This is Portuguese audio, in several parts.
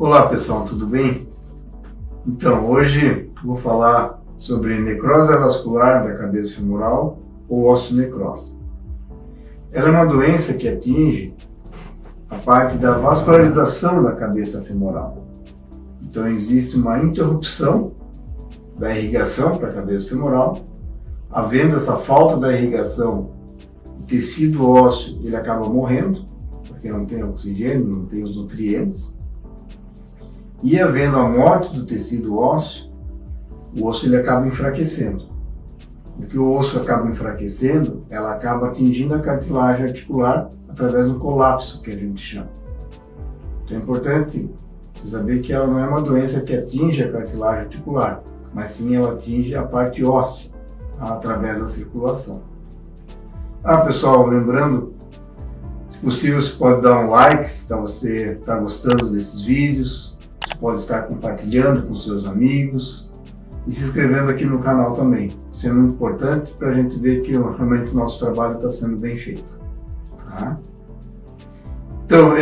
Olá pessoal, tudo bem? Então, hoje vou falar sobre necrose avascular da cabeça femoral ou osteonecrose. Ela é uma doença que atinge a parte da vascularização da cabeça femoral. Então, existe uma interrupção da irrigação para a cabeça femoral. Havendo essa falta da irrigação, o tecido ósseo ele acaba morrendo, porque não tem oxigênio, não tem os nutrientes. E havendo a morte do tecido ósseo, o osso ele acaba enfraquecendo. Porque o osso acaba enfraquecendo, ela acaba atingindo a cartilagem articular através do colapso, que a gente chama. Então é importante você saber que ela não é uma doença que atinge a cartilagem articular, mas sim ela atinge a parte óssea, através da circulação. Pessoal, lembrando, se possível você pode dar um like se você está gostando desses vídeos, você pode estar compartilhando com seus amigos e se inscrevendo aqui no canal também. Isso é muito importante para a gente ver que realmente o nosso trabalho está sendo bem feito. Tá? Então,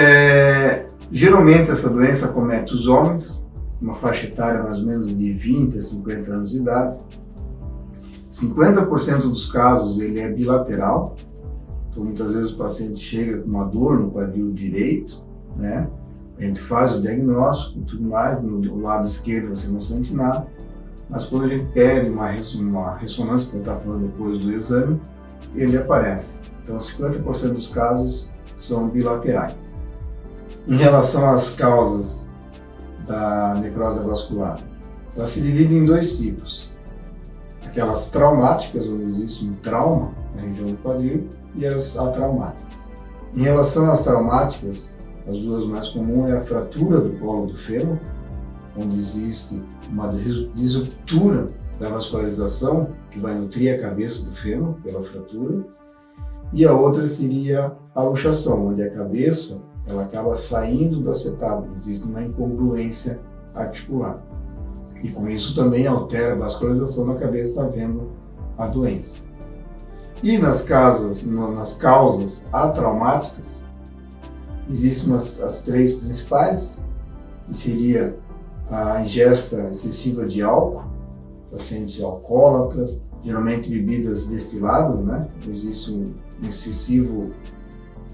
geralmente essa doença acomete os homens, uma faixa etária mais ou menos de 20 a 50 anos de idade. 50% dos casos ele é bilateral, então muitas vezes o paciente chega com uma dor no quadril direito, né? A gente faz o diagnóstico e tudo mais, no lado esquerdo você não sente nada, mas quando a gente pede uma ressonância, que eu estava falando depois do exame, ele aparece. Então 50% dos casos são bilaterais. Em relação às causas da necrose vascular, ela se divide em dois tipos. Aquelas traumáticas, onde existe um trauma na região do quadril, e as atraumáticas. Em relação às traumáticas, as duas mais comuns é a fratura do colo do fêmur, onde existe uma disruptura da vascularização que vai nutrir a cabeça do fêmur pela fratura, e a outra seria a luxação, onde a cabeça ela acaba saindo do acetábulo, existe uma incongruência articular. E com isso também altera a vascularização da cabeça, havendo a doença. E nas causas atraumáticas, existem as três principais, que seria a ingesta excessiva de álcool, pacientes alcoólatras, geralmente bebidas destiladas, né? Existe um excessivo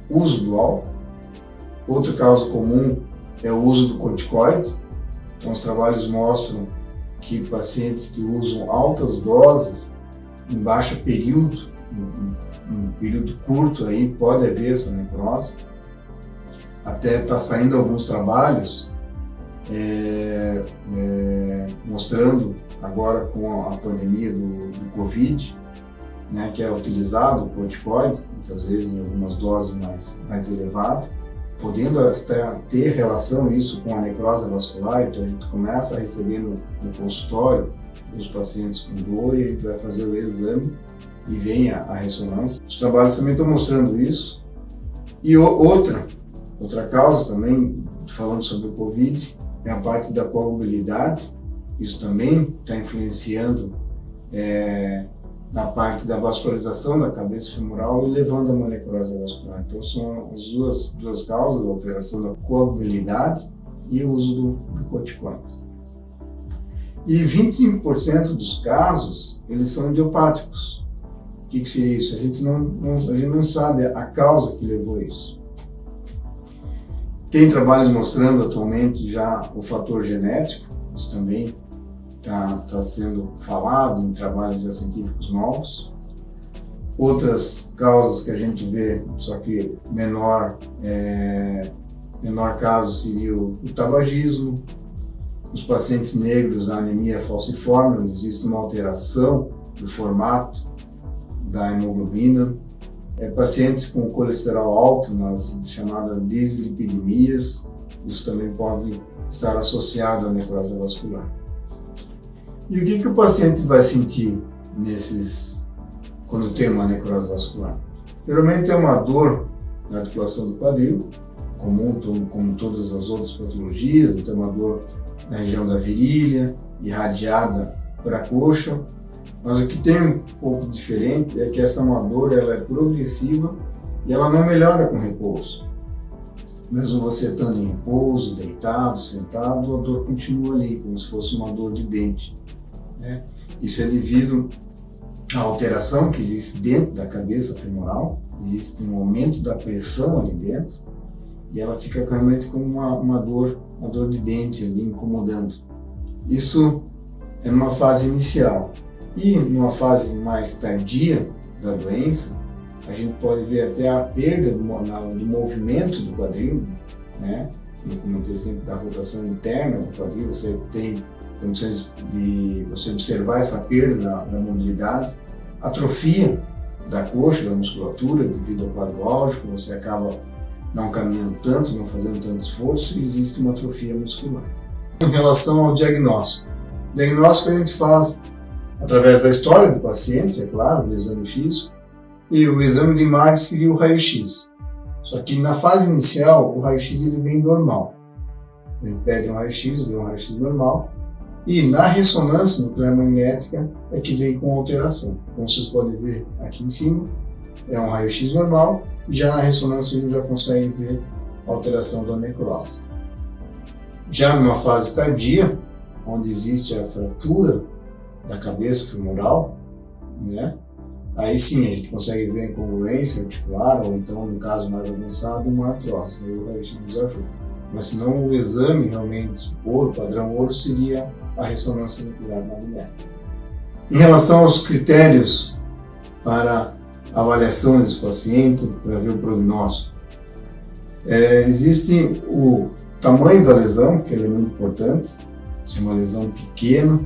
uso do álcool. Outra causa comum é o uso do corticoide. Então, os trabalhos mostram que pacientes que usam altas doses em baixo período, um período curto aí, pode haver essa necrose. Até está saindo alguns trabalhos mostrando agora com a pandemia do Covid, né, que é utilizado o corticoide, muitas vezes em algumas doses mais elevadas, podendo ter relação isso com a necrose vascular. Então a gente começa a receber no consultório os pacientes com dor e a gente vai fazer o exame e vem a ressonância. Os trabalhos também estão mostrando isso. E outra causa também, falando sobre o Covid, é a parte da coagulabilidade. Isso também está influenciando na parte da vascularização da cabeça femoral e levando a uma necrose vascular. Então são as duas causas, a alteração da coagulabilidade e o uso do corticoide. E 25% dos casos, eles são idiopáticos. O que seria isso? A gente não sabe a causa que levou isso. Tem trabalhos mostrando atualmente já o fator genético, isso também está sendo falado em trabalhos já científicos novos. Outras causas que a gente vê, só que menor caso seria o tabagismo, os pacientes negros, a anemia falciforme, onde existe uma alteração do formato da hemoglobina, pacientes com colesterol alto, nas chamadas dislipidemias, isso também pode estar associado à necrose vascular. E o que o paciente vai sentir quando tem uma necrose vascular? Geralmente é uma dor na articulação do quadril, comum como todas as outras patologias, então uma dor na região da virilha, irradiada para a coxa. Mas o que tem um pouco diferente é que essa dor ela é progressiva e ela não melhora com repouso. Mesmo você estando em repouso, deitado, sentado, a dor continua ali, como se fosse uma dor de dente, né? Isso é devido à alteração que existe dentro da cabeça femoral, existe um aumento da pressão ali dentro, e ela fica realmente como uma dor de dente ali, incomodando. Isso é numa fase inicial. E numa fase mais tardia da doença, a gente pode ver até a perda do movimento do quadril, né? Eu comentei sempre da rotação interna do quadril, você tem condições de você observar essa perda da mobilidade, atrofia da coxa, da musculatura, devido ao quadro álgico, você acaba não caminhando tanto, não fazendo tanto esforço, e existe uma atrofia muscular. Em relação ao diagnóstico, o diagnóstico a gente faz através da história do paciente, é claro, o exame físico, e o exame de imagem seria o raio-x. Só que na fase inicial, o raio-x ele vem normal. Ele pede um raio-x, vem um raio-x normal, e na ressonância nuclear magnética é que vem com alteração. Como vocês podem ver aqui em cima, é um raio-x normal, e já na ressonância a gente já consegue ver a alteração da necrose. Já numa fase tardia, onde existe a fratura da cabeça femoral, né? Aí sim a gente consegue ver incongruência articular, ou então, no caso mais avançado, uma artrose. Aí o raio-x nos ajuda. Mas senão o exame realmente, ouro, padrão ouro, seria a ressonância nuclear magnética. Em relação aos critérios para avaliação desse paciente, para ver o prognóstico, existe o tamanho da lesão, que é muito importante. Se é uma lesão pequena,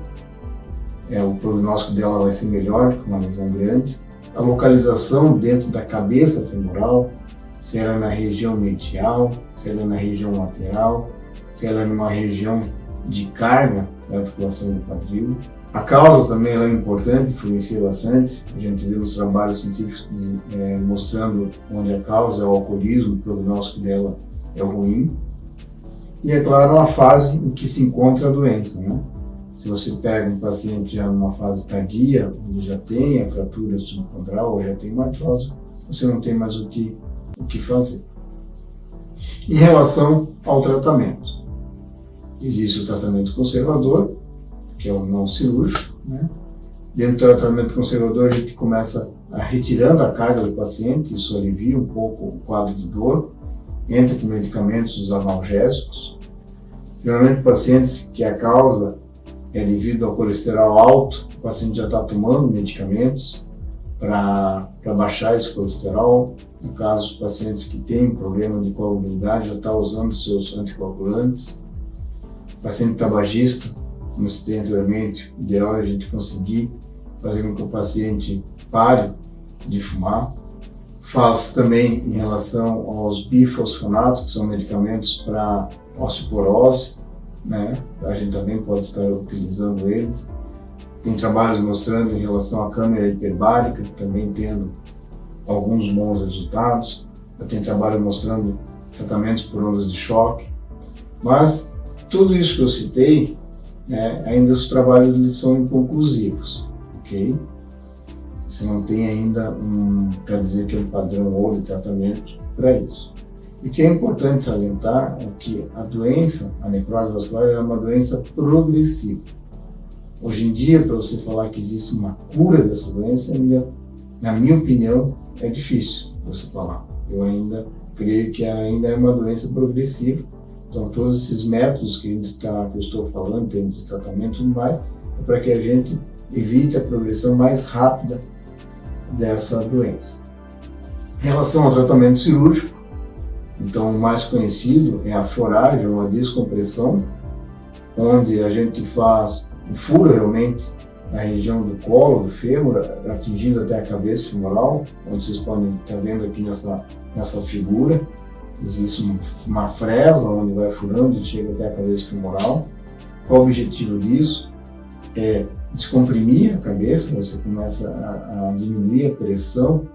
o prognóstico dela vai ser melhor do que uma lesão grande. A localização dentro da cabeça femoral, se ela é na região medial, se ela é na região lateral, se ela é numa região de carga da articulação do quadril. A causa também ela é importante, influencia bastante. A gente viu nos trabalhos científicos mostrando onde a causa é o alcoolismo, o prognóstico dela é ruim. E, é claro, a fase em que se encontra a doença, né? Se você pega um paciente já numa fase tardia, onde já tem a fratura subcondral ou já tem uma artrose, você não tem mais o que fazer. Em relação ao tratamento, existe o tratamento conservador, que é o não cirúrgico, né? Dentro do tratamento conservador, a gente começa retirando a carga do paciente, isso alivia um pouco o quadro de dor, entra com medicamentos, os analgésicos. Geralmente, pacientes que a causa é devido ao colesterol alto, o paciente já está tomando medicamentos para baixar esse colesterol. No caso, pacientes que têm problema de coagulabilidade já está usando seus anticoagulantes. Paciente tabagista, como eu citei anteriormente, o ideal é a gente conseguir fazer com que o paciente pare de fumar. Fala-se também em relação aos bifosfonatos, que são medicamentos para osteoporose, né? A gente também pode estar utilizando eles. Tem trabalhos mostrando em relação à câmera hiperbárica, também tendo alguns bons resultados. Tem trabalho mostrando tratamentos por ondas de choque. Mas tudo isso que eu citei, ainda os trabalhos eles são inconclusivos, ok? Você não tem ainda para dizer que é um padrão ouro de tratamento para isso. E o que é importante salientar é que a doença, a necrose vascular, é uma doença progressiva. Hoje em dia, para você falar que existe uma cura dessa doença, ainda, na minha opinião, é difícil você falar. Eu ainda creio que ainda é uma doença progressiva. Então, todos esses métodos que eu estou falando, em termos de tratamento e tudo mais, é para que a gente evite a progressão mais rápida dessa doença. Em relação ao tratamento cirúrgico, então o mais conhecido é a foragem ou a descompressão, onde a gente faz um furo realmente na região do colo, do fêmur, atingindo até a cabeça femoral, onde vocês podem estar vendo aqui nessa figura. Existe uma fresa onde vai furando e chega até a cabeça femoral. Qual o objetivo disso? É descomprimir a cabeça, você começa a diminuir a pressão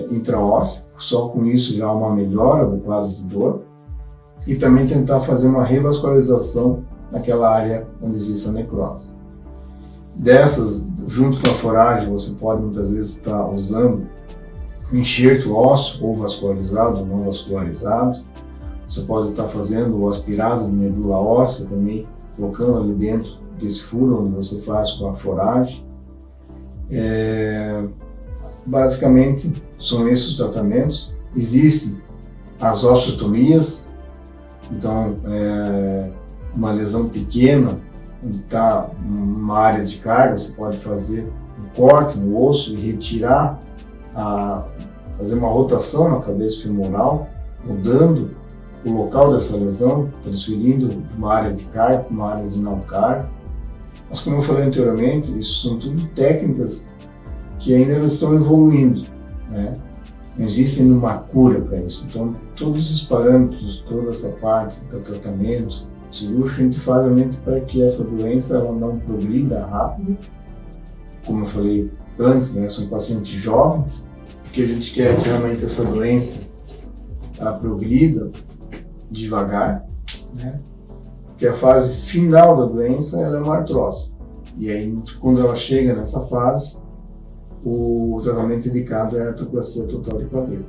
intraóssea, só com isso já há uma melhora do quadro de dor, e também tentar fazer uma revascularização naquela área onde existe a necrose. Dessas, junto com a foragem, você pode muitas vezes estar usando um enxerto ósseo, ou vascularizado ou não vascularizado, Você pode estar fazendo o aspirado de medula óssea também, colocando ali dentro desse furo onde você faz com a foragem. Basicamente, são esses os tratamentos. Existem as osteotomias, então, uma lesão pequena, onde está uma área de carga, você pode fazer um corte no osso e retirar, fazer uma rotação na cabeça femoral, mudando o local dessa lesão, transferindo de uma área de carga para uma área de não carga. Mas, como eu falei anteriormente, isso são tudo técnicas que ainda elas estão evoluindo, né? Não existe ainda uma cura para isso. Então, todos os parâmetros, toda essa parte do tratamento cirúrgico, a gente faz realmente para que essa doença ela não progrida rápido. Como eu falei antes, né, são pacientes jovens, porque a gente quer que realmente essa doença ela progrida devagar, né? Porque a fase final da doença ela é uma artrose. E aí, quando ela chega nessa fase, o tratamento indicado é a artroplastia total de quadril.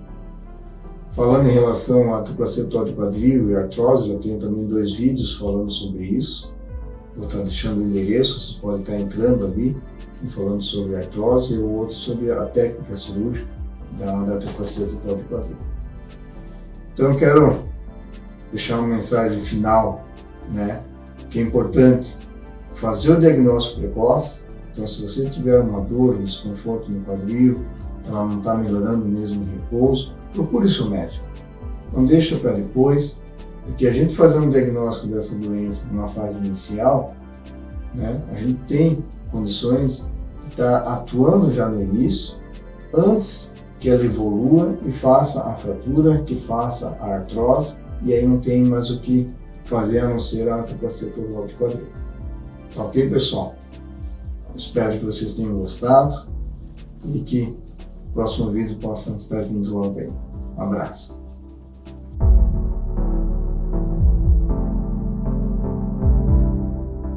Falando em relação à artroplastia total de quadril e artrose, eu tenho também 2 vídeos falando sobre isso. Vou estar deixando o endereço, você pode estar entrando ali e falando sobre artrose e o outro sobre a técnica cirúrgica da artroplastia total de quadril. Então eu quero deixar uma mensagem final, né, que é importante fazer o diagnóstico precoce. Então, se você tiver uma dor, um desconforto no quadril, ela não está melhorando mesmo em repouso, procure seu médico. Não deixa para depois, porque a gente fazendo o diagnóstico dessa doença numa fase inicial, né, a gente tem condições de estar atuando já no início, antes que ela evolua e faça a fratura, que faça a artrose, e aí não tem mais o que fazer a não ser a artroplastia total de quadril. Tá ok, pessoal? Espero que vocês tenham gostado e que o próximo vídeo possa estar vindo logo bem. Um abraço.